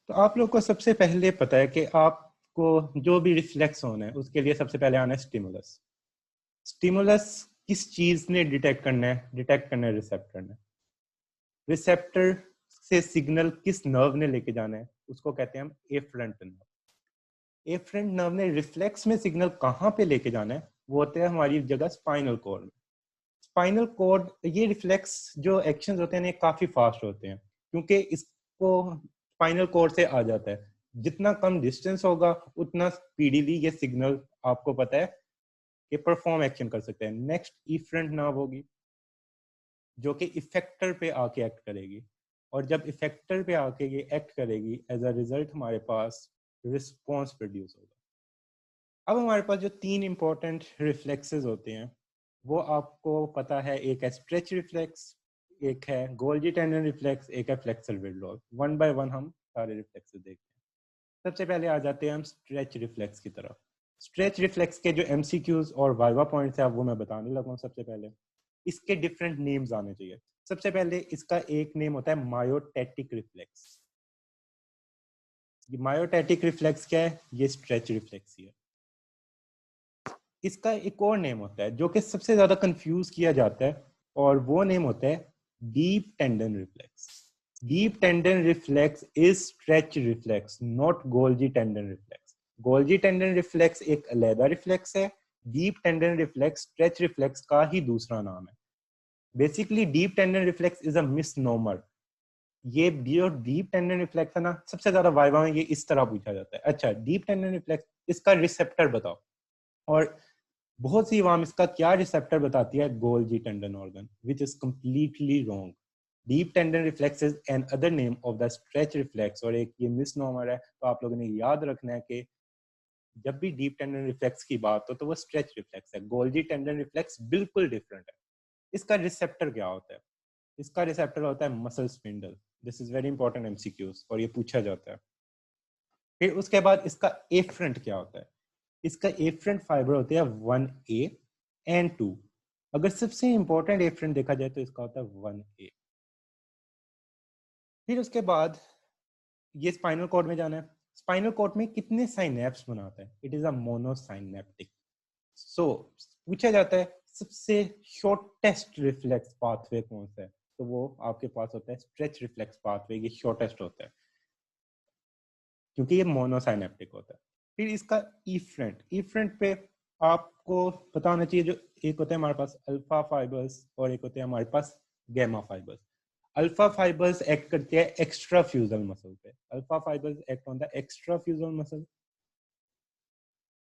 तो आप लोग को सबसे पहले पता है कि आपको जो भी रिफ्लेक्स होना है उसके लिए सबसे पहले आना है स्टिमुलस। स्टिमुलस किस चीज ने डिटेक्ट करना है रिसेप्टर ने। रिसेप्टर से सिग्नल किस नर्व ने लेके जाना है उसको कहते हैं हम एफरेंट नर्व। एफरेंट नर्व ने रिफ्लेक्स में सिग्नल कहाँ पे लेके जाना है वो होता है हमारी जगह स्पाइनल कॉर्ड में। स्पाइनल कॉर्ड ये रिफ्लेक्स जो एक्शंस होते हैं ये काफी फास्ट होते हैं क्योंकि इसको स्पाइनल कॉर्ड से आ जाता है। जितना कम डिस्टेंस होगा उतना स्पीडीली ये सिग्नल आपको पता है कि परफॉर्म एक्शन कर सकते हैं। नेक्स्ट इफरेंट नर्व होगी जो कि इफेक्टर पे आके एक्ट करेगी, और जब इफेक्टर पे आके ये एक्ट करेगी एज अ रिजल्ट हमारे पास रिस्पॉन्स प्रोड्यूस होगा। अब हमारे पास जो तीन इंपॉर्टेंट रिफ्लेक्सेस होते हैं वो आपको पता है, एक है स्ट्रेच रिफ्लेक्स, एक है गोल्जी टेंडन रिफ्लेक्स, एक है flexor Windows. One by one हम सारे रिफ्लेक्सेस देखते हैं। सबसे पहले आ जाते हैं हम स्ट्रेच रिफ्लेक्स की तरफ। स्ट्रेच रिफ्लेक्स के जो एमसीक्यूज और वाइवा पॉइंट्स है वो मैं बताने लगा हूँ। सबसे पहले इसके डिफरेंट नेम्स आने चाहिए। सबसे पहले इसका एक नेम होता है मायोटेटिक रिफ्लेक्स। ये मायोटेटिक रिफ्लेक्स क्या है? ये स्ट्रेच रिफ्लेक्स ही है। इसका एक और नेम होता है जो कि सबसे ज्यादा कंफ्यूज किया जाता है, और वो नेम होता है deep tendon reflex. Deep tendon reflex is stretch reflex, not Golgi tendon reflex. Golgi tendon reflex एक अलग रिफ्लेक्स है। Deep tendon reflex stretch reflex का ही दूसरा नाम है। Basically deep tendon reflex is a misnomer. ये जो डीप टेंडन रिफ्लेक्स है ना, सबसे ज्यादा वाइवा में ये इस तरह पूछा जाता है, अच्छा डीप टेंडन रिफ्लेक्स इसका रिसेप्टर बताओ। और बहुत सी अवाम इसका क्या रिसेप्टर बताती है? Golgi tendon organ, which is completely wrong. Deep tendon reflex is an other name of the stretch reflex, और एक ये मिसनोमर है। तो आप लोगों ने याद रखना है कि जब भी डीप टेंडन रिफ्लेक्स की बात हो तो वो स्ट्रेच रिफ्लेक्स है। गोल्जी टेंडन रिफ्लेक्स बिल्कुल डिफरेंट है। इसका रिसेप्टर क्या होता है? इसका रिसेप्टर होता है muscle spindle. This is very important MCQs और ये पूछा जाता है। फिर उसके बाद इसका एफरेंट क्या होता है? इसका एफरेंट फाइबर होते हैं 1A एंड 2। अगर सबसे इंपॉर्टेंट एफरेंट देखा जाए तो इसका होता है 1A। फिर उसके बाद ये स्पाइनल कॉर्ड में जाना है। स्पाइनल कॉर्ड में कितने साइनेप्स बनाता है? It is a मोनोसाइनेप्टिक। सो पूछा जाता है सबसे शॉर्टेस्ट रिफ्लेक्स पाथवे कौन सा है, तो वो आपके पास होता है स्ट्रेच रिफ्लेक्स पाथवे। ये शॉर्टेस्ट होता है क्योंकि ये मोनोसाइनेप्टिक होता है। फिर इसका ईफ्रेंट, ईफ्रेंट पे आपको पता होना चाहिए, जो एक होता है हमारे पास अल्फा फाइबर्स और एक होते हैं हमारे पास gamma fibers. Alpha fibers act करते हैं एक्स्ट्रा फ्यूजल मसल पे। Alpha fibers act on the extra फ्यूजल muscle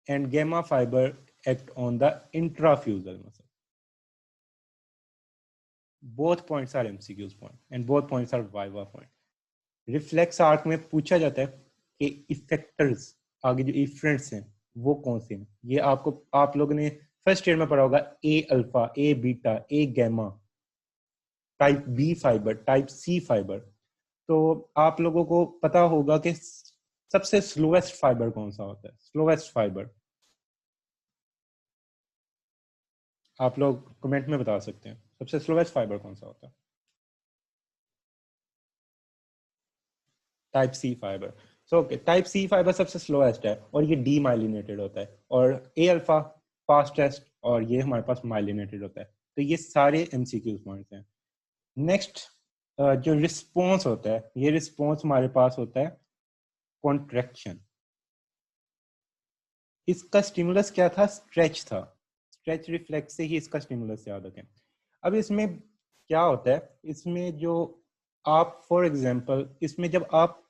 and gamma fiber act on the intrafusal muscle. Both points are MCQs point and both points are viva point. Reflex arc में पूछा जाता है कि effectors, आगे जो इफरेंट्स हैं वो कौन से हैं। ये आपको आप लोगों ने फर्स्ट ईयर में पढ़ा होगा, A alpha, A beta, A gamma, type B fiber, type C fiber. तो आप लोगों को पता होगा कि सबसे स्लोएस्ट फाइबर कौन सा होता है? स्लोएस्ट फाइबर आप लोग कमेंट में बता सकते हैं, सबसे स्लोएस्ट फाइबर कौन सा होता है? Type C fibre. So okay, type C fibre सबसे स्लोएस्ट है और ये डी माइलिनेटेड होता है, और ए अल्फा फास्टेस्ट, और ये हमारे पास माइलिनेटेड होता है। तो ये सारे एमसीक्यू पॉइंट्स हैं। नेक्स्ट जो रिस्पॉन्स होता है, ये रिस्पॉन्स हमारे पास होता है कॉन्ट्रैक्शन। इसका स्टिमुलस क्या था? स्ट्रेच था। स्ट्रेच रिफ्लेक्स से ही इसका स्टिमुलस याद रखें। अब इसमें क्या होता है, इसमें जो आप फॉर एग्जांपल इसमें जब आप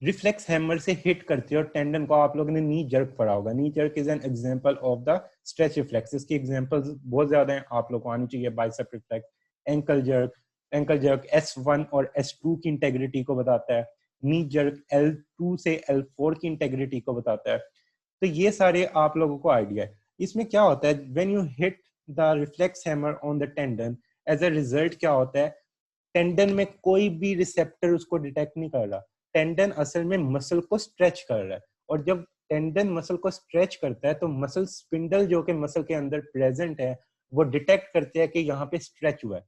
रिफ्लेक्स हैमर से हिट करते हो टेंडन को, आप लोगों ने नी जर्क पढ़ा होगा। नी jerk is an example of the stretch reflex. इसकी एग्जांपल्स बहुत ज्यादा हैं, आप लोग को आनी चाहिए। Bicep reflex, ankle jerk. Ankle jerk S1 और S2 की इंटेग्रिटी को बताता है। नी जर्क L2 से L4 की इंटेग्रिटी को बताता है। तो ये सारे आप लोगों को आइडिया है। इसमें क्या होता है, when you hit the reflex hammer on the tendon, as a result क्या होता है, टेंडन में कोई भी रिसेप्टर उसको डिटेक्ट नहीं कर रहा। टेंडन असल में मसल को स्ट्रेच कर रहा है, और जब टेंडन मसल को स्ट्रेच करता है तो मसल स्पिंडल जो कि मसल के अंदर प्रेजेंट है वो डिटेक्ट करते हैं कि यहाँ पे स्ट्रेच हुआ है।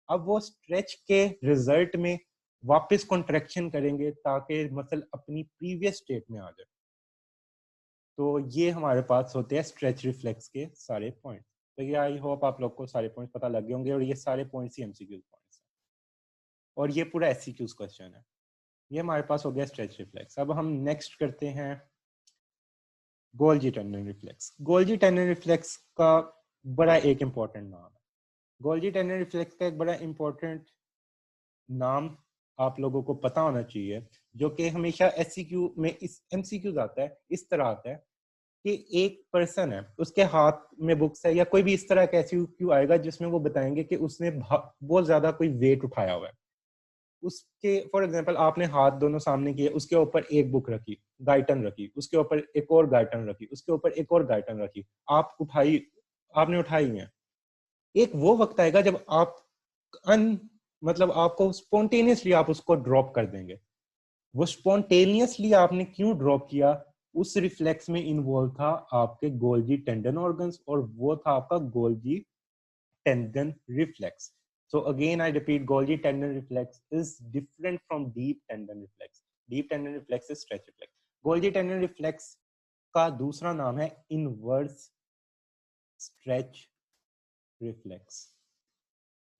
अब वो स्ट्रेच के रिजल्ट में वापस कॉन्ट्रैक्शन करेंगे ताकि मसल अपनी प्रीवियस स्टेट में आ जाए। तो ये हमारे पास होते हैं स्ट्रेच रिफ्लेक्स के सारे पॉइंट। तो ये आई होप आप लोग को सारे पॉइंट्स पता लग गए होंगे, और ये सारे पॉइंट्स ही एमसीक्यू पॉइंट्स हैं, और ये पूरा एससीक्यू क्वेश्चन है। ये हमारे पास हो गया स्ट्रेच रिफ्लेक्स। अब हम नेक्स्ट करते हैं Golgi tendon reflex. Golgi tendon reflex का बड़ा एक इंपॉर्टेंट नाम है। गोल्जी टेंडन रिफ्लेक्स का एक बड़ा इंपॉर्टेंट नाम आप लोगों को पता होना चाहिए, जो कि हमेशा एससीक्यू में इस एमसीक्यूज आता है, इस तरह आता है कि एक पर्सन है, उसके हाथ में बुक्स है, या कोई भी इस तरह का एससीक्यू आएगा जिसमें वो बताएंगे कि उसने बहुत ज्यादा कोई वेट उठाया हुआ है। उसके फॉर एग्जांपल आपने हाथ दोनों सामने किए, उसके ऊपर एक बुक रखी, गाइटन रखी, उसके ऊपर एक और गाइटन रखी, उसके ऊपर एक और गाइटन रखी, आपने उठाई है। एक वो वक्त आएगा जब आप मतलब आपको स्पॉन्टेनियसली आप उसको ड्रॉप कर देंगे। वो स्पॉन्टेनियसली आपने क्यों ड्रॉप किया, उस रिफ्लेक्स में इन्वॉल्व था आपके गोल्जी टेंडन ऑर्गन्स, और वो था आपका Golgi tendon reflex. So again, I repeat, Golgi tendon reflex is different from deep tendon reflex. Deep tendon reflex is stretch reflex. Golgi tendon reflex का दूसरा नाम है inverse stretch reflex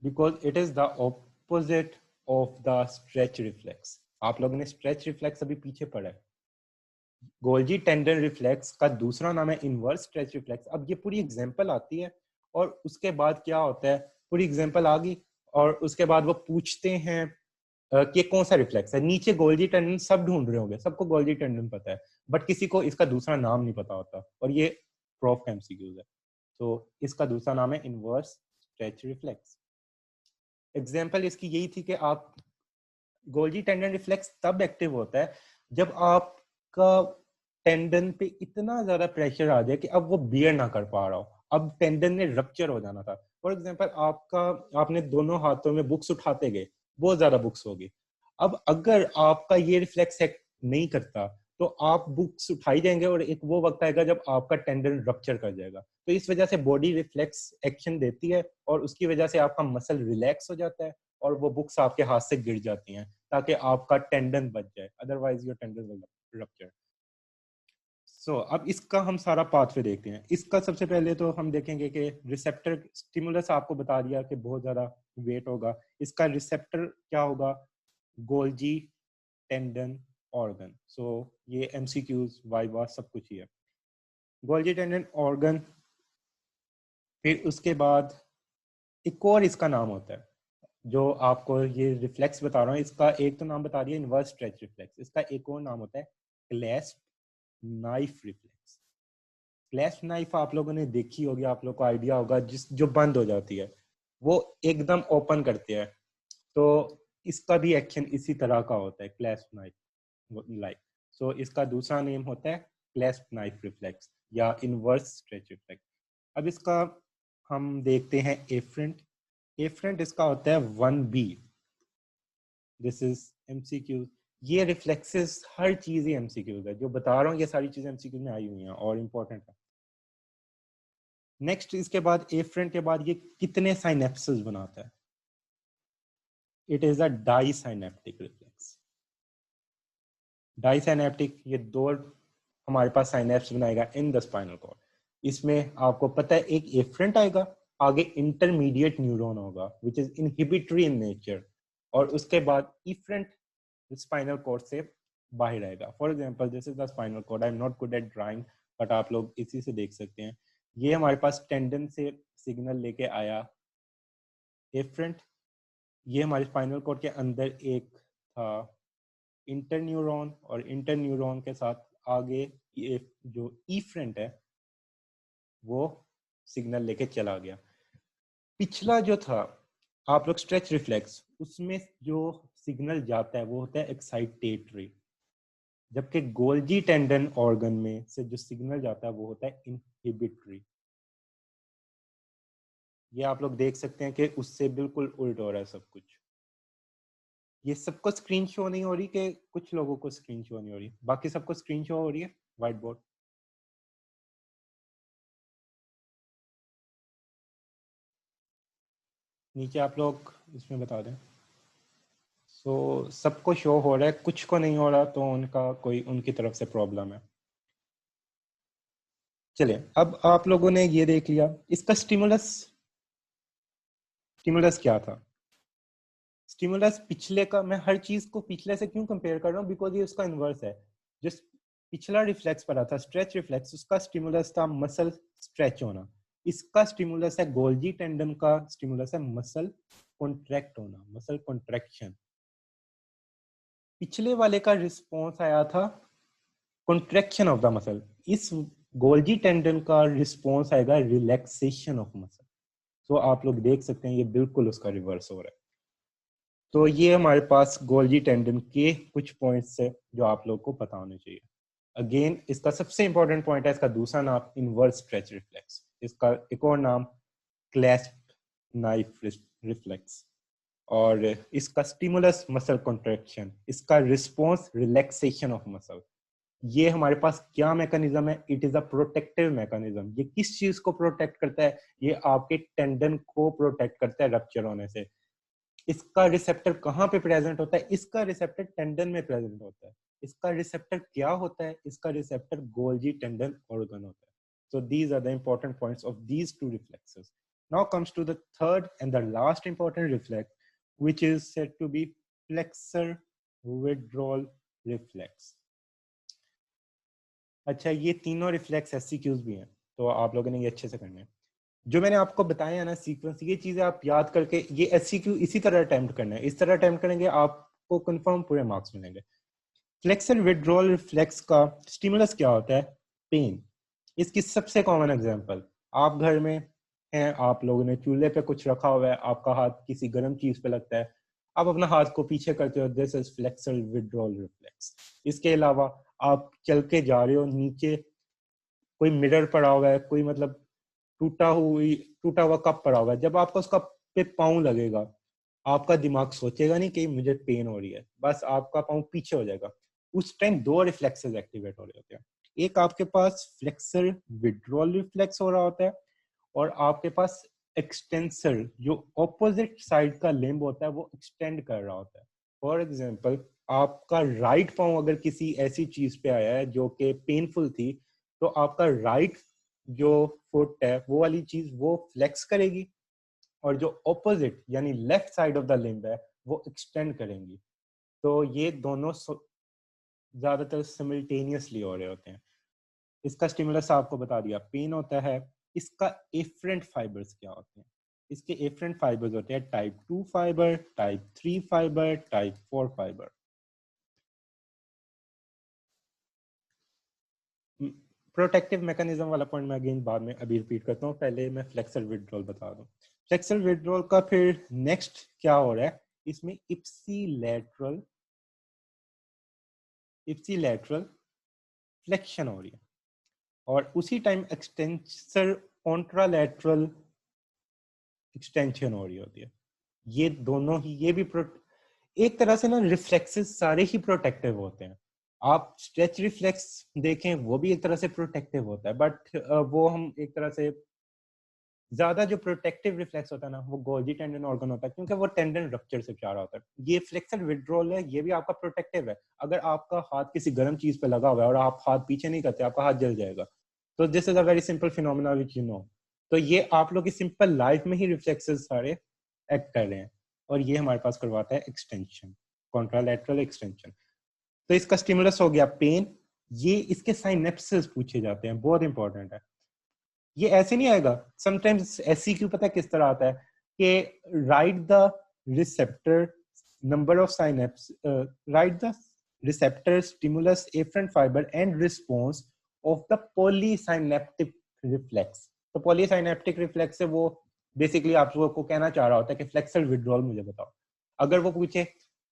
because it is the opposite of the stretch reflex. आप लोगों ने stretch reflex अभी पीछे पढ़ा है। गोल्जी टेंडन रिफ्लेक्स का दूसरा नाम है इनवर्स स्ट्रेच रिफ्लेक्स। अब ये पूरी एग्जांपल आती है, और उसके बाद क्या होता है, पूरी एग्जांपल आ गई और उसके बाद वो पूछते हैं कि कौन सा रिफ्लेक्स है। नीचे गोल्जी टेंडन सब ढूंढ रहे होंगे, सबको गोल्जी टेंडन पता है, बट किसी को इसका दूसरा नाम नहीं पता होता, और ये प्रूफ का एमसीक्यूज है। तो इसका दूसरा नाम है इनवर्स स्ट्रेच रिफ्लेक्स। एग्जांपल इसकी यही थी कि आप गोल्जी टेंडन रिफ्लेक्स तब एक्टिव होता है जब आपका टेंडन पे इतना ज्यादा प्रेशर आ जाए कि अब वो बियर ना कर पा रहा हो, अब टेंडन ने रप्चर हो जाना था। फॉर एग्जांपल आपने दोनों हाथों में बुक्स उठाते गए, बहुत ज्यादा बुक्स होगी। अब अगर आपका ये रिफ्लेक्स एक्ट नहीं करता तो आप बुक्स उठाई जाएंगे, और एक वो वक्त आएगा जब आपका टेंडन रप्चर कर जाएगा। तो इस वजह से बॉडी रिफ्लेक्स एक्शन देती है, और उसकी वजह से आपका मसल रिलैक्स हो जाता है, और वो बुक्स आपके हाथ से गिर जाती हैं ताकि आपका टेंडन बच जाए, otherwise your tendon will rupture. So अब इसका हम सारा पाथवे देखते हैं। इसका सबसे पहले तो हम देखेंगे कि रिसेप्टर स्टिमुलस आपको बता दिया कि बहुत ज्यादा वेट होगा। इसका रिसेप्टर क्या होगा, गोल्जी टेंडन ऑर्गन। सो ये एमसीक्यूज वाइवा सब कुछ ही है। गोल्जी टेंडन ऑर्गन, फिर उसके बाद एक और इसका नाम होता है जो आपको ये रिफ्लेक्स बता रहा हूँ, इसका एक तो नाम बता दिया इनवर्स स्ट्रेच रिफ्लेक्स, इसका एक और नाम होता है clasp knife reflex. Clasp knife आप लोगों ने देखी होगी, आप लोगों को आइडिया होगा, जिस जो बंद हो जाती है वो एकदम ओपन करते हैं। तो इसका भी एक्शन इसी तरह का होता है, क्लैस्प नाइफ लाइक। सो इसका दूसरा नेम होता है क्लैस्प नाइफ रिफ्लेक्स या इनवर्स स्ट्रेच रिफ्लेक्स। अब इसका हम देखते हैं एफरेंट। एफरेंट इसका होता है 1B। This is MCQ. ये रिफ्लेक्सेस हर चीज ही एमसीक्यूज है, जो बता रहा हूँ ये सारी चीजें एमसीक्यू में आई हुई हैं और इंपॉर्टेंट है। नेक्स्ट इसके बाद एफरेंट के बाद ये कितने साइनेप्सेस बनाता है, इट इज अ डाइसाइनेप्टिक रिफ्लेक्स। डाइसाइनेप्टिक, ये दो हमारे पास साइनेप्स बनाएगा इन द स्पाइनल कॉर्ड। इसमें आपको पता है एक एफरेंट आएगा, आगे इंटरमीडिएट न्यूरॉन होगा which is inhibitory in nature, और उसके बाद इफरेंट स्पाइनल कॉर्ड से बाहर आएगा। For example this is the spinal cord. I am not good at drawing, but आप लोग इसी से देख सकते हैं। ये हमारे पास टेंडन से सिग्नल लेके आया एफरेंट। ये हमारे स्पाइनल कॉर्ड के अंदर एक था इंटरन्यूरॉन, और इंटरन्यूरॉन के साथ आगे ये जो इफरेंट है वो सिग्नल लेके चला गया। पिछला जो था आप लोग स्ट्रेच रिफ्लेक्स, उसमें जो सिग्नल जाता है वो होता है एक्साइटेटरी, जबकि गोल्जी टेंडन ऑर्गन में से जो सिग्नल जाता है वो होता है इनहिबिटरी। ये आप लोग देख सकते हैं कि उससे बिल्कुल उल्ट हो रहा है सब कुछ। ये सबको स्क्रीन शो नहीं हो रही कि कुछ लोगों को स्क्रीन शो नहीं हो रही, बाकी सबको स्क्रीन शो हो रही है व्हाइट बोर्ड। नीचे आप लोग इसमें बता दें। सो सबको शो हो रहा है, कुछ को नहीं हो रहा, तो उनका कोई उनकी तरफ से प्रॉब्लम है। चलिए, अब आप लोगों ने ये देख लिया इसका स्टिमुलस। स्टिमुलस क्या था? स्टिमुलस पिछले का, मैं हर चीज को पिछले से क्यों कंपेयर कर रहा हूँ, बिकॉज ये उसका इन्वर्स है। जो पिछला रिफ्लेक्स पढ़ा था, स्ट्रेच रिफ्लेक्स, उसका स्टिमुलस था मसल स्ट्रेच होना। इसका स्टिमुलस है, गोल्जी टेंडन का स्टिमुलस है मसल कॉन्ट्रैक्ट होना, मसल कॉन्ट्रैक्शन। पिछले वाले का रिस्पॉन्स आया था कॉन्ट्रैक्शन ऑफ द मसल, इस गोल्जी टेंडन का रिस्पॉन्स आएगा रिलैक्सेशन ऑफ मसल। तो आप लोग देख सकते हैं ये बिल्कुल उसका रिवर्स हो रहा है। तो ये हमारे पास गोल्जी टेंडन के कुछ पॉइंट्स है जो आप लोग को पता होने चाहिए। अगेन इसका सबसे इंपॉर्टेंट पॉइंट है इसका दूसरा नाम इनवर्स स्ट्रेच रिफ्लेक्स, इसका एक और नाम क्लैस्प नाइफ रिफ्लेक्स। और इसका स्टिमुलस मसल कॉन्ट्रैक्शन, इसका रिस्पॉन्स रिलैक्सेशन ऑफ मसल। ये हमारे पास क्या मैकेनिज्म है? It is a protective mechanism. ये किस चीज को प्रोटेक्ट करता है? ये आपके टेंडन को प्रोटेक्ट करता है रप्चर होने से। इसका रिसेप्टर कहाँ पे प्रेजेंट होता है? इसका रिसेप्टर टेंडन में प्रेजेंट होता है। इसका रिसेप्टर क्या होता है? इसका रिसेप्टर गोल्जी टेंडन ऑर्गन होता है। So these are the important points of these two reflexes. Now comes to the third and the last important reflex, which is said to be flexor withdrawal reflex. अच्छा, ये तीनों reflex एससीक्यूज भी हैं, तो आप लोगों ने ये अच्छे से करने हैं। जो मैंने आपको बताया है ना सीक्वेंस, ये चीजें आप याद करके ये एससीक्यू इसी तरह अटेम्प्ट करना है। इस तरह अटेम्प्ट करेंगे आपको कंफर्म पूरे मार्क्स मिलेंगे। फ्लेक्सर विड्रॉल रिफ्लेक्स का स्टिमुलस क्या होता है? पेन। इसकी सबसे कॉमन एग्जांपल, आप घर में हैं, आप लोगों ने चूल्हे पे कुछ रखा हुआ है, आपका हाथ किसी गर्म चीज पे लगता है, आप अपना हाथ को पीछे करते हो, this is flexor withdrawal reflex. इसके अलावा आप चल के जा रहे हो, नीचे कोई मिरर पड़ा हुआ है, कोई मतलब टूटा हुआ कप पड़ा हुआ है, जब आपको उस कप पे पाँव लगेगा, आपका दिमाग सोचेगा नहीं कि मुझे पेन हो रही है, बस आपका पाँव पीछे हो जाएगा। उस टाइम दो रिफ्लेक्सेस एक्टिवेट हो रहे होते हैं। एक आपके पास फ्लेक्सर विड्रॉल रिफ्लेक्स हो रहा होता है, और आपके पास एक्सटेंसर, जो ऑपोजिट साइड का लिम्ब होता है, वो एक्सटेंड कर रहा होता है। फॉर एग्जाम्पल, आपका राइट पाँव अगर किसी ऐसी चीज पे आया है जो कि पेनफुल थी, तो आपका राइट जो फुट है वो वाली चीज वो फ्लेक्स करेगी, और जो ऑपोजिट यानी left side of the limb है वो एक्सटेंड करेंगी। तो ये दोनों ज्यादातर सिमिल्टेनियसली हो रहे होते हैं। इसका स्टिमुलस आपको बता दिया, पेन होता है। इसका एफरेंट फाइबर्स क्या होते हैं? इसके एफरेंट फाइबर्स होते हैं type 2 fibre, type 3 fibre, type 4 fibre. Protective mechanism वाला पॉइंट मैं अगेन बाद में अभी रिपीट करता हूँ, पहले मैं फ्लेक्सर विड्रॉल बता दूं। फ्लेक्सर विड्रॉल का फिर नेक्स्ट क्या हो रहा है? इसमें इप्सीलैटरल फ्लेक्शन हो रही है, और उसी टाइम एक्सटेंसर कॉन्ट्रालैटरल एक्सटेंशन हो रही होती है। ये दोनों ही, ये भी एक तरह से ना रिफ्लेक्सेस सारे ही प्रोटेक्टिव होते हैं। आप स्ट्रेच रिफ्लेक्स देखें, वो भी एक तरह से प्रोटेक्टिव होता है, बट वो हम एक तरह से ज्यादा जो प्रोटेक्टिव रिफ्लेक्स होता है ना, वो गोल्जी टेंडन ऑर्गन होता है, क्योंकि वो टेंडन रप्चर से बचा रहा होता है। ये फ्लेक्सर विड्रॉल है, ये भी आपका प्रोटेक्टिव है। अगर आपका हाथ किसी गर्म चीज पे लगा हुआ है और आप हाथ पीछे नहीं करते, आपका हाथ जल जाएगा। तो this is a very simple phenomena which you know. तो ये आप लोग की सिंपल लाइफ में ही रिफ्लेक्सेस सारे एक्ट कर रहे हैं, और ये हमारे पास करवाता है एक्सटेंशन, कॉन्ट्रालैटरल एक्सटेंशन। तो इसका स्टिमुलस हो गया पेन। ये इसके साइनेप्सिस पूछे जाते हैं, बहुत इंपॉर्टेंट है। ये ऐसे नहीं आएगा, समटाइम्स एससीक्यू पता है किस तरह आता है कि right the receptor number of synapses, right the receptor stimulus afferent fiber and response of the polysynaptic reflex. तो पॉलीसाइनेप्टिक रिफ्लेक्स से वो बेसिकली आप लोगों को कहना चाह रहा होता है कि फ्लेक्सर विड्रॉल मुझे बताओ। अगर वो पूछे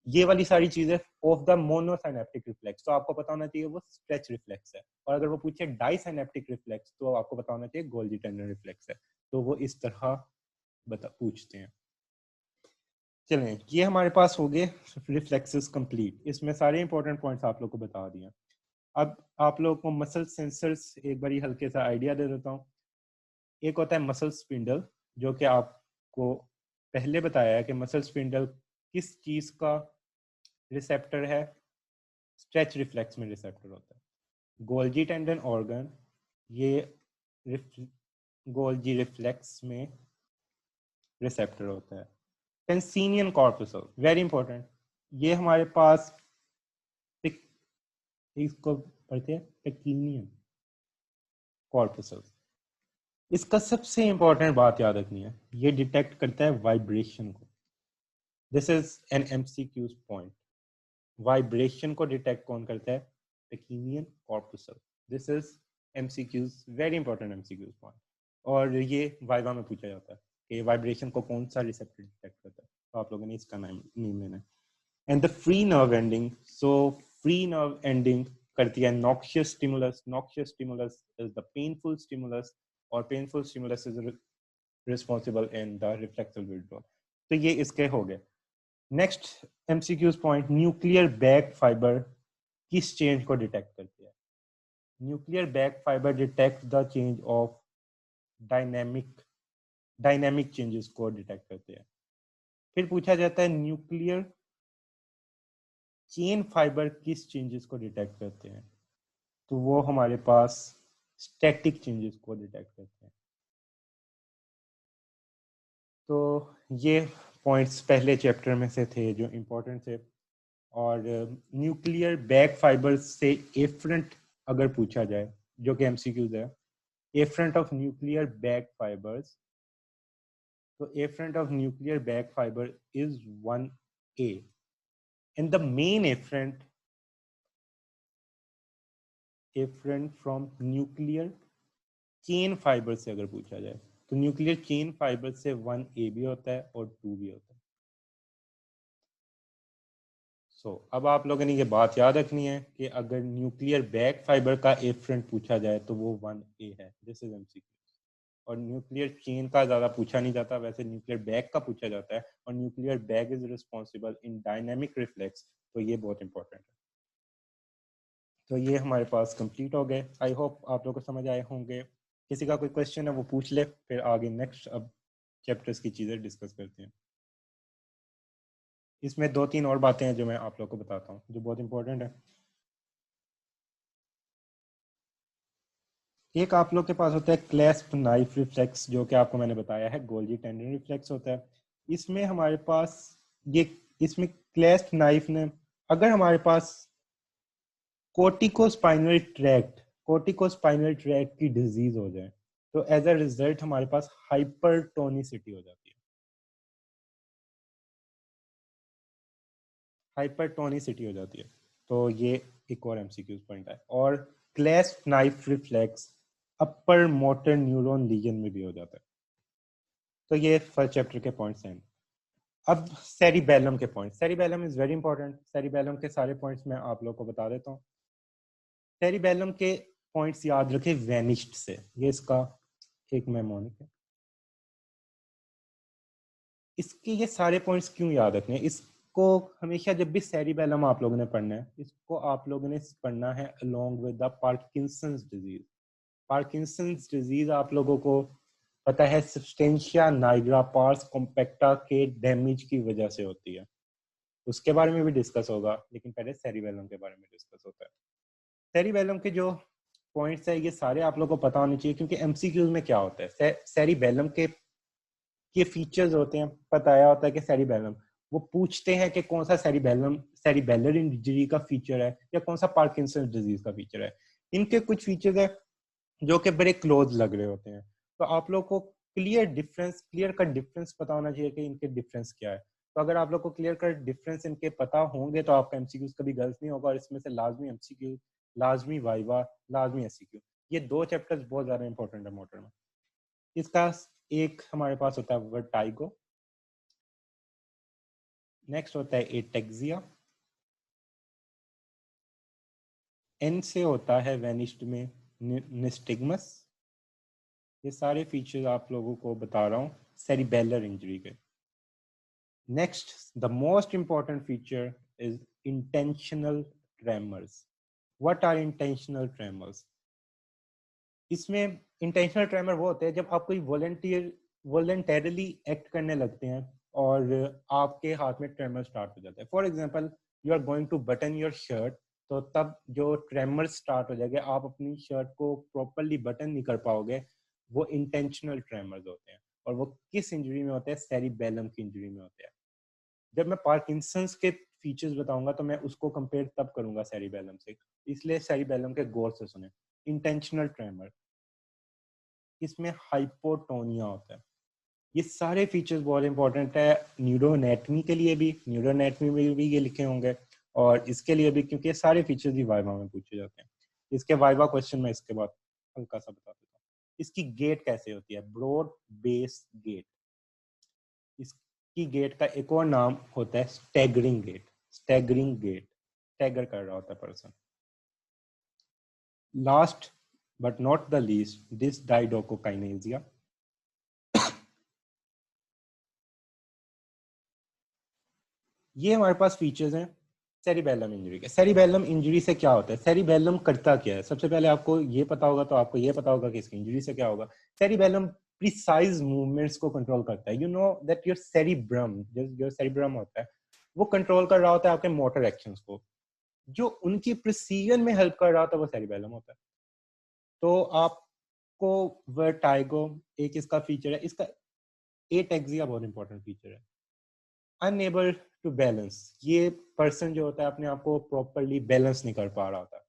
ये वाली सारी चीजें ऑफ द मोनोसाइनेप्टिक रिफ्लेक्स, तो आपको पता होना चाहिए वो स्ट्रेच रिफ्लेक्स है। और अगर वो पूछे डाइसाइनेप्टिक रिफ्लेक्स, तो आपको पता होना चाहिए गोल्जी टेंडन रिफ्लेक्स है। तो वो इस तरह पूछते हैं। चलें, ये हमारे पास हो गए रिफ्लेक्सेस कंप्लीट। इसमें सारे इंपॉर्टेंट पॉइंट्स आप लोग को बता दिए। अब आप लोगों को मसल सेंसर्स एक बार हल्के सा आइडिया दे देता हूँ। एक होता है मसल स्पिंडल, जो कि आपको पहले बताया है कि मसल स्पिंडल किस चीज का रिसेप्टर है, स्ट्रेच रिफ्लेक्स में रिसेप्टर होता है। गोल्जी टेंडन ऑर्गन, ये गोल्जी रिफ्लेक्स में रिसेप्टर होता है। पेंसिनियन कॉर्पसल, वेरी इंपॉर्टेंट, ये हमारे पास इसको पढ़ते हैं पेकिनियन कॉर्पसल। इसका सबसे इंपॉर्टेंट बात याद रखनी है, ये डिटेक्ट करता है वाइब्रेशन को। This is an MCQs point. Vibration को डिटेक्ट कौन करता है? Pacinian corpuscle. This is MCQs, very important MCQs point, और ये वाइवा में पूछा जाता है कि वाइब्रेशन को कौन सा रिसेप्टर डिटेक्ट करता है, तो आप लोगों ने इसका नाम लेना है। And the free nerve ending, so free nerve ending करती है noxious stimulus. Noxious stimulus is the painful stimulus, और painful stimulus is responsible in the reflexal withdrawal. तो ये इसके हो गए। Next MCQs point, nuclear bag fiber किस change को डिटेक्ट करती है? Nuclear bag fiber detect the change of dynamic changes को डिटेक्ट करते हैं। फिर पूछा जाता है न्यूक्लियर चेन फाइबर किस चेंजेस को डिटेक्ट करते हैं? तो वो हमारे पास स्टैटिक चेंजेस को डिटेक्ट करते हैं। तो ये पॉइंट्स पहले चैप्टर में से थे जो इम्पोर्टेंट थे। और न्यूक्लियर बैक फाइबर से एफरेंट अगर पूछा जाए, जो कि एमसीक्यूज है, afferent of nuclear bag fibers, तो afferent of nuclear bag fiber is 1A, and the main efferent from nuclear chain fiber से अगर पूछा जाए, तो न्यूक्लियर चेन फाइबर से 1A भी होता है और 2 भी होता है। अब आप लोगों ने ये बात याद रखनी है कि अगर न्यूक्लियर बैक फाइबर का एफरेंट पूछा जाए तो वो 1A है, दिस इज एमसीक्यू। और न्यूक्लियर चेन का ज्यादा पूछा नहीं जाता, वैसे न्यूक्लियर बैग का पूछा जाता है, और nuclear bag is responsible in dynamic reflex, तो ये बहुत इंपॉर्टेंट है। तो ये हमारे पास कंप्लीट हो गए। आई होप आप लोगों को समझ आए होंगे। किसी का कोई क्वेश्चन है वो पूछ ले, फिर आगे नेक्स्ट अब चैप्टर्स की चीजें डिस्कस करते हैं। इसमें 2-3 और बातें हैं जो मैं आप लोगों को बताता हूँ जो बहुत इंपॉर्टेंट है। एक आप लोग के पास होता है क्लैस्प नाइफ रिफ्लेक्स, जो कि आपको मैंने बताया है गोल्जी टेंडन रिफ्लेक्स होता है। इसमें हमारे पास ये इसमें क्लैस्प नाइफ ने, अगर हमारे पास कोर्टिकोस्पाइनल ट्रैक्ट की डिजीज हो जाए, तो एज अ रिजल्ट हमारे पास हाइपरटोनिसिटी हो जाती है। हाइपरटोनिसिटी हो जाती है, तो ये एक और एमसीक्यू पॉइंट है। और clasp knife reflex upper motor neuron lesion में भी हो जाता है। तो ये फर्स्ट चैप्टर के पॉइंट्स हैं। अब सेरिबेलम के point, cerebellum is very important. Cerebellum के सारे पॉइंट्स मैं आप लोगों को बता देता हूँ। सेरिबेलम के पॉइंट्स याद रखें वेनिश्ड से, ये इसका एक मेमोनिक है। इसके ये सारे पॉइंट्स क्यों याद रखने हैं? इसको हमेशा जब भी सेरिबेलम आप लोगों ने पढ़ना है, इसको आप लोगों ने पढ़ना है along with the Parkinson's disease. Parkinson's disease आप लोगों को पता है सब्सटेंशिया नाइग्रा पार्स कॉम्पैक्टा के डैमेज की वजह से होती है, उसके बारे में भी डिस्कस होगा, लेकिन पहले सेरिबेलम के बारे में डिस्कस होता है। सेरिबेलम के जो पॉइंट्स है ये सारे आप लोगों को पता होने चाहिए, क्योंकि एमसीक्यूज में क्या होता है, सेरिबेलम के फीचर्स होते हैं, बताया होता है कि सेरिबेलम, वो पूछते हैं कि कौन सा सेरिबेलर इंजरी का फीचर है या कौन सा पार्किंसन डिजीज का फीचर है। इनके कुछ फीचर्स है जो कि बड़े क्लोज लग रहे होते हैं, तो आप लोग को क्लियर का डिफरेंस पता होना चाहिए कि इनके डिफरेंस क्या है। तो अगर आप लोग को क्लियर कट डिफरेंस इनके पता होंगे तो आपका एमसीक्यूज कभी गलत नहीं होगा, और इसमें से लाजमी एमसीक्यू, लाजमी वाइवा, लाजमी एमसीक्यू, ये 2 चैप्टर्स बहुत ज्यादा इंपॉर्टेंट है मोटर में। इसका एक हमारे पास होता है वर्टाइगो, नेक्स्ट होता है एटेक्सिया, एन से होता है वेनिस्ड में निस्टिग्मस। ये सारे फीचर्स आप लोगों को बता रहा हूँ सेरिबेलर इंजरी के। Next, the most important feature is intentional tremors. What are intentional tremors? इसमें इंटेंशनल ट्रेमर वो होते हैं जब आप कोई वॉलंटरली एक्ट करने लगते हैं और आपके हाथ में ट्रेमर स्टार्ट हो जाता है। For example, you are going to button your shirt, तो तब जो ट्रेमर स्टार्ट हो जाएंगे, आप अपनी शर्ट को प्रॉपरली बटन नहीं कर पाओगे, वो इंटेंशनल ट्रेमर्स होते हैं। और वो किस इंजरी में होते हैं? सेरिबेलम की इंजरी में होते हैं। जब मैं पार्किंसंस के फीचर्स बताऊंगा तो मैं उसको कंपेयर तब करूंगा सेरिबेलम से, इसलिए सेरिबेलम के गौर से सुने। इंटेंशनल ट्रेमर, इसमें हाइपोटोनिया होता है। ये सारे फीचर्स बहुत इंपॉर्टेंट है न्यूरोएनाटमी के लिए भी, न्यूरोएनाटमी में भी ये लिखे होंगे, और इसके लिए भी, क्योंकि ये सारे फीचर्स भी वाइवा में पूछे जाते हैं। इसके वाइवा क्वेश्चन में इसके बाद हल्का सा बता देता हूँ। इसकी गेट कैसे होती है? Broad base gait. इसकी गेट का एक और नाम होता है staggering gait. Staggering gait, stagger कर रहा होता है person. Last but not the least, this dysdiadochokinesia. ये हमारे पास फीचर्स हैं सेरिबेलम इंजरी के। सेरिबेलम इंजरी से क्या होता है? सेरिबेलम करता क्या है? सबसे पहले आपको ये पता होगा, तो आपको ये पता होगा कि इसकी इंजरी से क्या होगा। सेरिबेलम प्रिसाइज मूवमेंट्स को कंट्रोल करता है। You know that your cerebrum, जो सेरिब्रम होता है, वो कंट्रोल कर रहा होता है आपके मोटर एक्शंस को। जो उनकी प्रिसीजन में हेल्प कर रहा होता है वो सेरिबेलम होता है। तो आपको वर्टाइगो एक इसका फीचर है। इसका एटेक्सिया बहुत इंपॉर्टेंट फीचर है। अनएबल टू बैलेंस, ये पर्सन जो होता है अपने आप को प्रॉपरली बैलेंस नहीं कर पा रहा होता।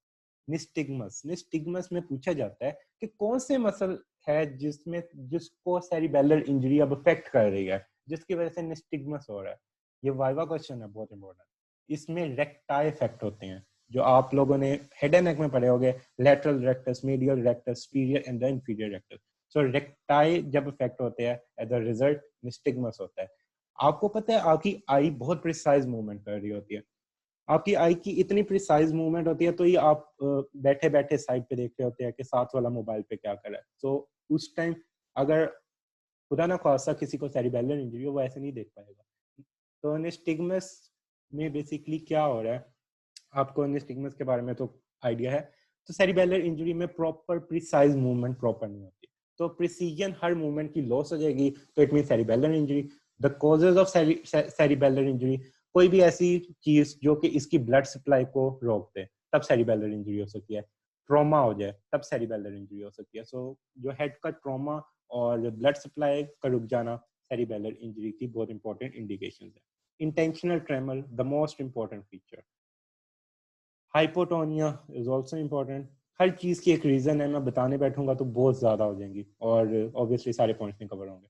निस्टिग्मस, निस्टिग्मस में पूछा जाता है कि कौन से मसल है जिसको सेरिबेलर इंजरी अब अफेक्ट कर रही है, जिसकी वजह से निस्टिग्मस हो रहा है। ये वाइवा क्वेश्चन है, बहुत इंपॉर्टेंट। इसमें रेक्टाई इफेक्ट होते हैं, जो आप लोगों ने हेड एंड नेक में पढ़े होंगे। Lateral rectus, medial rectus, superior and the inferior rectus. So recti जब इफेक्ट होते हैं, एज अ रिजल्ट निस्टिग्मस होता है। आपको पता है आपकी आई बहुत प्रिसाइज मूवमेंट कर रही होती है। आपकी आई की इतनी प्रिसाइज मूवमेंट होती है, तो ये आप बैठे बैठे साइड पे देख रहे होते हैं कि साथ वाला मोबाइल पे क्या कर रहा है। तो उस टाइम अगर खुदा ना खासा किसी को सेरिबेलर इंजरी हो, वो ऐसे नहीं देख पाएगा। तो निस्टिग्मस में बेसिकली क्या हो रहा है, आपको निस्टिग्मस के बारे में तो आइडिया है। तो सेरिबेलर इंजरी में प्रॉपर प्रिसाइज मूवमेंट प्रॉपर नहीं होती, तो प्रिसीजन हर मूवमेंट की लॉस हो जाएगी, तो it mean cerebellar injury. The causes of cerebellar injury, कोई भी ऐसी चीज जो कि इसकी ब्लड सप्लाई को रोक दे, तब सेरिबेलर इंजरी हो सकती है। ट्रॉमा हो जाए तब सेरिबेलर इंजरी हो सकती है। सो जो हेड का ट्रॉमा और ब्लड सप्लाई का रुक जाना सेरिबेलर इंजरी की बहुत इंपॉर्टेंट इंडिकेशन है। Intentional tremor, the most important feature. Hypotonia is also important. हर चीज की एक रीजन है, मैं बताने बैठूंगा तो बहुत ज्यादा हो जाएंगी, और ऑब्वियसली सारे पॉइंट्स नहीं कवर होंगे।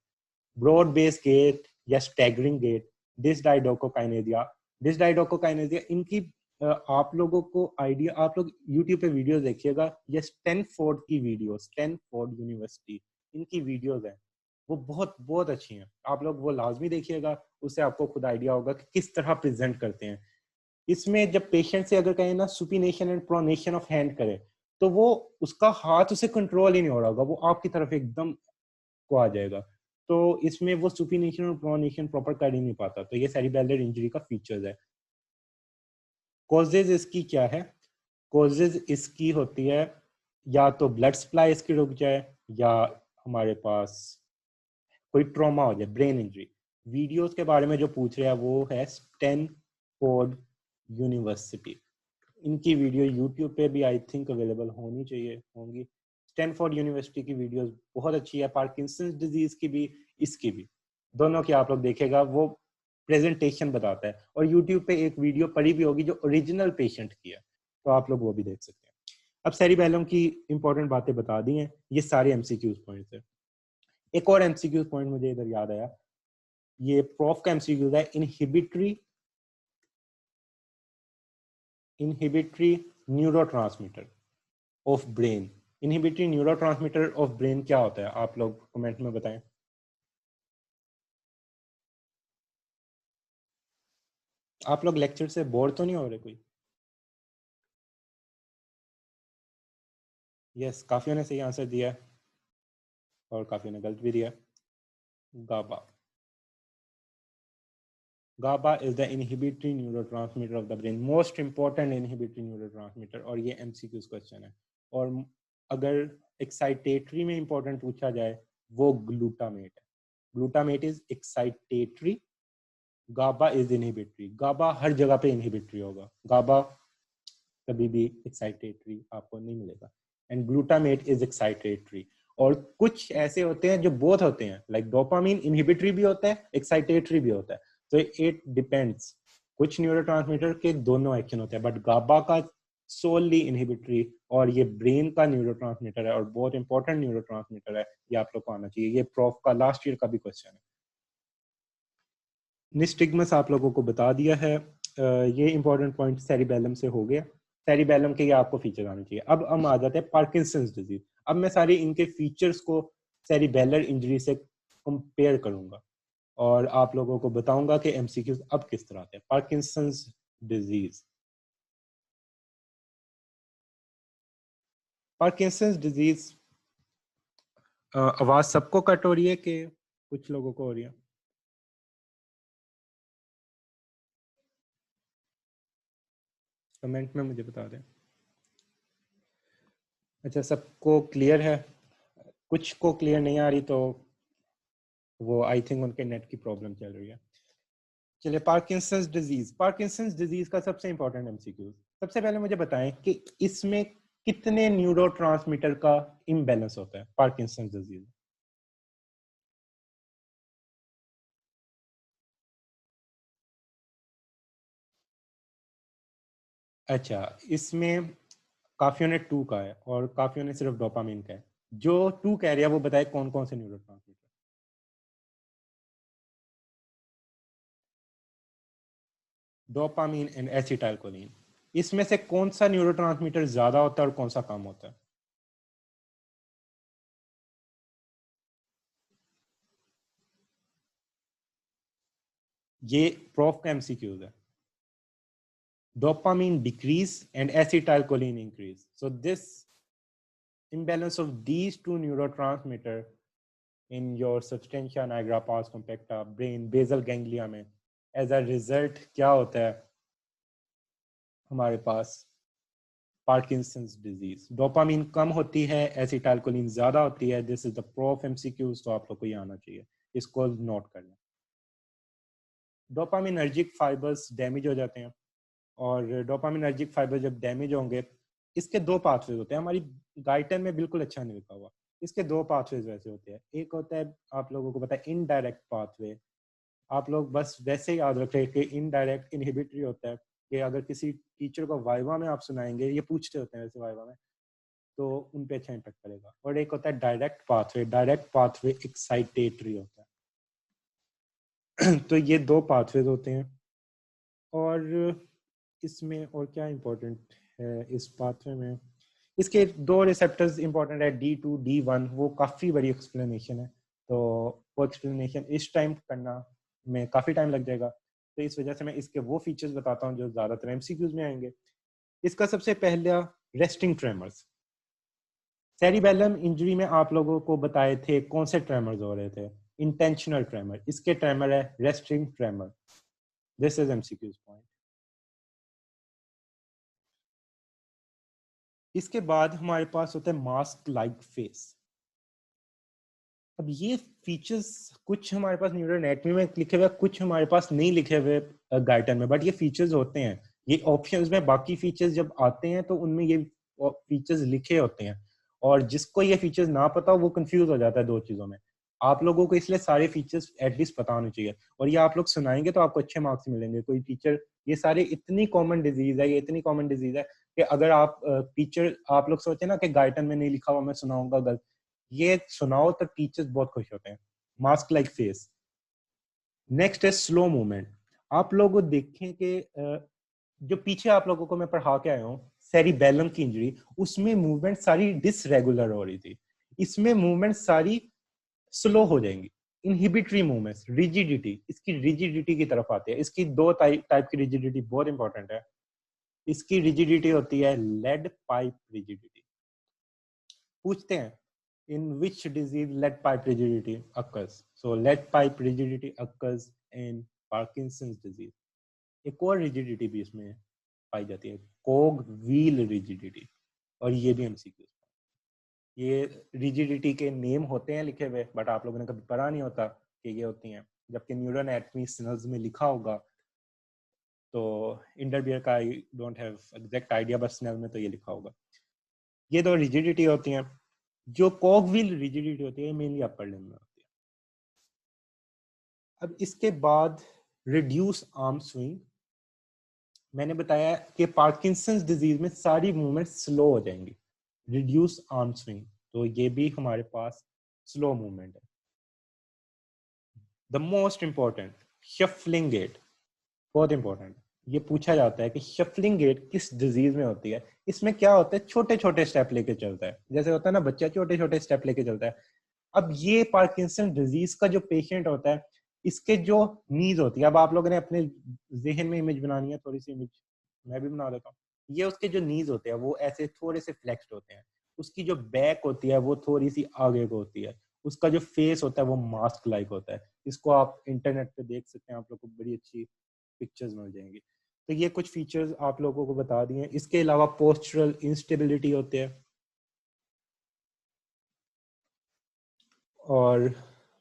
ब्रॉड बेस गेट या स्टैगरिंग गेट, डिसडाइडोकोकाइनेसिया। डिसडाइडोकोकाइनेसिया इनकी आप लोगों को आइडिया, आप लोग यूट्यूब पे वीडियो देखिएगा, ये स्टैनफोर्ड की वीडियो, स्टैनफोर्ड यूनिवर्सिटी, इनकी वीडियोज हैं, वो बहुत बहुत अच्छी हैं। आप लोग वो लाजमी देखिएगा, उससे आपको खुद आइडिया होगा कि किस तरह प्रेजेंट करते हैं। इसमें जब पेशेंट से अगर कहें ना supination and pronation of hand करे, तो वो उसका हाथ उसे कंट्रोल ही नहीं हो रहा होगा, वो आपकी तरफ एकदम को आ जाएगा। तो इसमें वो सुपिनेशन और प्रोनेशन प्रॉपर कर ही नहीं पाता। तो ये सेरिबेलर इंजरी का फीचर्स है। कॉजेज इसकी क्या है? कॉजेज इसकी होती है या तो ब्लड सप्लाई इसकी रुक जाए, या हमारे पास कोई ट्रॉमा हो जाए, ब्रेन इंजरी। वीडियोस के बारे में जो पूछ रहे हैं वो है स्टैनफोर्ड यूनिवर्सिटी। इनकी वीडियो यूट्यूब पे भी आई थिंक अवेलेबल होनी चाहिए, होंगी। स्टैनफोर्ड यूनिवर्सिटी की वीडियोस बहुत अच्छी है, पार्किंसंस डिजीज की भी, इसकी भी, दोनों की आप लोग देखेगा, वो प्रेजेंटेशन बताता है। और यूट्यूब पे एक वीडियो पड़ी भी होगी जो ओरिजिनल पेशेंट की है, तो आप लोग वो भी देख सकते हैं। अब सेरिबेलम की इंपॉर्टेंट बातें बता दी हैं, ये सारे एमसीक्यूज पॉइंट्स है। एक और एमसीक्यूज पॉइंट मुझे इधर याद आया, ये प्रॉफ का एमसीक्यूज है। Inhibitory neurotransmitter of brain. Inhibitory neurotransmitter of brain क्या होता है? आप लोग कमेंट में बताएं। आप लोग लेक्चर से बोर तो नहीं हो रहे कोई? यस, काफियों ने सही आंसर दिया है और काफियों ने गलत भी दिया। गाबा, GABA is the inhibitory neurotransmitter of the brain, most important inhibitory neurotransmitter। और ये MCQs क्वेश्चन है। और अगर एक्साइटेटरी में इंपॉर्टेंट पूछा जाए, वो ग्लूटामेट है। Glutamate is excitatory GABA is inhibitory, GABA हर जगह पे इनहिबिटरी होगा, गाबा कभी भी एक्साइटेटरी आपको नहीं मिलेगा। And glutamate is excitatory. और कुछ ऐसे होते हैं जो बोथ होते हैं, लाइक डोपामीन इनहिबिटरी भी होता है, एक्साइटेटरी भी होता है, तो इट डिपेंड्स। कुछ न्यूरोट्रांसमीटर के दोनों एक्शन होते हैं, बट गाबा का सोलली इनहिबिटरी, और ये ब्रेन का न्यूरोट्रांसमीटर है और बहुत इंपॉर्टेंट न्यूरोट्रांसमीटर है, ये आप लोग को आना चाहिए। ये प्रोफ का लास्ट ईयर का भी क्वेश्चन है। निस्टिग्मस आप लोगों को बता दिया है। ये इंपॉर्टेंट पॉइंट सेरिबेलम से हो गया। सेरिबेलम के ये आपको फीचर आने चाहिए। अब हम आ जाते हैं पार्किंसंस डिजीज। अब मैं सारी इनके फीचर्स को सेरिबेलर इंजरी से कंपेयर करूंगा और आप लोगों को बताऊंगा कि एमसीक्यूज अब किस तरह आते हैं। पार्किंसंस डिजीज, पार्किंसंस डिजीज, आवाज सबको कट हो रही है कि कुछ लोगों को हो रही है? कमेंट में मुझे बता दें। अच्छा, सबको क्लियर है? कुछ को क्लियर नहीं आ रही तो वो आई थिंक उनके नेट की प्रॉब्लम चल रही है। चलिए, पार्किंसंस डिजीज। पार्किंसंस डिजीज का सबसे इंपॉर्टेंट एमसीक्यू, सबसे पहले मुझे बताएं कि इसमें कितने न्यूरोट्रांसमीटर का इम्बैलेंस होता है पार्किंसंस डिजीज? अच्छा, इसमें काफियों ने 2 का है और काफियों ने सिर्फ डोपामिन का है। जो 2 कह रही है वो बताए कौन कौन से न्यूरोट्रांसमीटर? Dopamine and acetylcholine. इसमें से कौन सा न्यूरोट्रांसमीटर ज्यादा होता है और कौन सा कम होता है? ये प्रोफ का एमसीक्यूज है। Dopamine decrease and acetylcholine increase. So this imbalance of these two neurotransmitter in your substantia nigra pars compacta brain basal ganglia में as a result क्या होता है हमारे पास? Parkinson's disease. डोपामीन कम होती है, एसिटाइलकोलिन ज्यादा होती है। This is the proof MCQs, तो आप लोग को ये आना चाहिए, इसको नोट कर लें। डोपामिनर्जिक फाइबर्स डैमेज हो जाते हैं, और डोपामिनर्जिक फाइबर जब डैमेज होंगे, इसके 2 पाथवेज होते हैं। हमारी गाइडलाइन में बिल्कुल अच्छा नहीं लिखा हुआ। इसके 2 पाथवेज वैसे होते हैं। एक होता है, आप लोगों को पता है, इनडायरेक्ट पाथवे। आप लोग बस वैसे ही याद रखें कि इनडायरेक्ट इनहिबिटरी होता है, कि अगर किसी टीचर को वाइवा में आप सुनाएंगे, ये पूछते होते हैं वैसे वाइवा में, तो उन पे अच्छा इम्पेक्ट करेगा। और एक होता है direct pathway. Direct pathway excitatory होता है। तो ये 2 पाथवेज होते हैं। और इसमें और क्या इंपॉर्टेंट है इस पाथवे में? इसके 2 रिसेप्टर्स इंपॉर्टेंट है, D2 D1। वो काफ़ी बड़ी एक्सप्लेनेशन है, तो वो एक्सप्लेनेशन इस टाइम करना में काफ़ी टाइम लग जाएगा। तो इस वजह से मैं इसके वो फीचर्स बताता हूँ जो ज़्यादातर एमसीक्यूज में आएंगे। इसका सबसे पहला, रेस्टिंग ट्रेमर्स। सेरिबेलम इंजरी में आप लोगों को बताए थे कौन से ट्रेमर्स हो रहे थे? Intentional tremor. इसके ट्रेमर है resting tremor. This is MCQs point. इसके बाद हमारे पास होता है मास्क लाइक फेस। अब ये फीचर्स कुछ हमारे पास न्यूरल एनाटॉमी में लिखे हुए, कुछ हमारे पास नहीं लिखे हुए गाइडलाइन में, बट ये फीचर्स होते हैं। ये ऑप्शंस में बाकी फीचर्स जब आते हैं तो उनमें ये फीचर्स लिखे होते हैं, और जिसको ये फीचर्स ना पता हो वो कंफ्यूज हो जाता है 2 चीजों में। आप लोगों को इसलिए सारे फीचर्स एटलीस्ट पता होने चाहिए, और ये आप लोग सुनाएंगे तो आपको अच्छे मार्क्स मिलेंगे। कोई टीचर, ये सारे इतनी कॉमन डिजीज है, ये इतनी कॉमन डिजीज है कि अगर आप टीचर, आप लोग सोचे ना कि गाइडलाइन में नहीं लिखा हुआ मैं सुनाऊंगा गलत, ये सुनाओ तो टीचर्स बहुत खुश होते हैं। Mask like face. नेक्स्ट है स्लो मूवमेंट। आप लोग देखें कि जो पीछे आप लोगों को मैं पढ़ा के आया हूँ सेरिबेलम की इंजरी, उसमें मूवमेंट सारी डिसरेगुलर हो रही थी। इसमें मूवमेंट सारी स्लो हो जाएंगी। इनहिबिटरी मूवमेंट्स, रिजिडिटी, इसकी रिजिडिटी की तरफ आती है। इसकी 2 टाइप की रिजिडिटी बहुत इंपॉर्टेंट है। इसकी रिजिडिटी होती है लेड पाइप रिजिडिटी। पूछते हैं in which disease lead pipe rigidity occurs? So lead pipe rigidity occurs in Parkinson's disease. एक और rigidity भी इसमें पाई जाती है, कोग व्हील rigidity, और ये भी एमसीक्यू। ये rigidity के नेम होते हैं लिखे हुए, बट आप लोगों ने कभी पढ़ा नहीं होता कि ये होती हैं। जबकि न्यूरो एनाटॉमी स्नेल्स में लिखा होगा, तो इंडरबियर का I don't have exact idea, बस स्नेल में तो ये लिखा होगा। ये दो रिजिडिटी होती हैं। जो कॉगविल रिजिडिटी होती है मेनली अपर लिम्ब में होती है। अब इसके बाद रिड्यूस आर्म स्विंग। मैंने बताया कि पार्किंसंस डिजीज में सारी मूवमेंट स्लो हो जाएंगी, रिड्यूस आर्म स्विंग, तो ये भी हमारे पास स्लो मूवमेंट है। The most important shuffling gait, बहुत इंपॉर्टेंट। ये पूछा जाता है कि शफलिंग गेट किस डिजीज में होती है। इसमें क्या होता है, छोटे छोटे स्टेप लेके चलता है, जैसे होता है ना बच्चा छोटे छोटे स्टेप लेके चलता है। अब ये पार्किंसन डिजीज का जो पेशेंट होता है, इसके जो नीज होती है, अब आप लोगों ने अपने जहन में इमेज बनानी है, थोड़ी सी इमेज मैं भी बना देता हूँ। ये उसके जो नीज होते हैं वो ऐसे थोड़े से फ्लेक्स्ड होते हैं, उसकी जो बैक होती है वो थोड़ी सी आगे को होती है, उसका जो फेस होता है वो मास्क लाइक होता है। इसको आप इंटरनेट पे देख सकते हैं, आप लोग को बड़ी अच्छी पिक्चर्स मिल जाएंगी। तो ये कुछ फीचर्स आप लोगों को बता दिए। इसके अलावा पोस्चरल इंस्टेबिलिटी होते हैं, और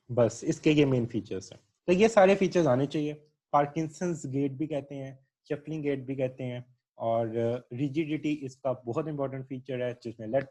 बस इसके ये मेन फीचर्स हैं। तो ये सारे फीचर्स आने चाहिए। पार्किंसंस गेट भी कहते हैं, शफलिंग गेट भी कहते हैं, और रिजिडिटी इसका बहुत इंपॉर्टेंट फीचर है जिसमें लेड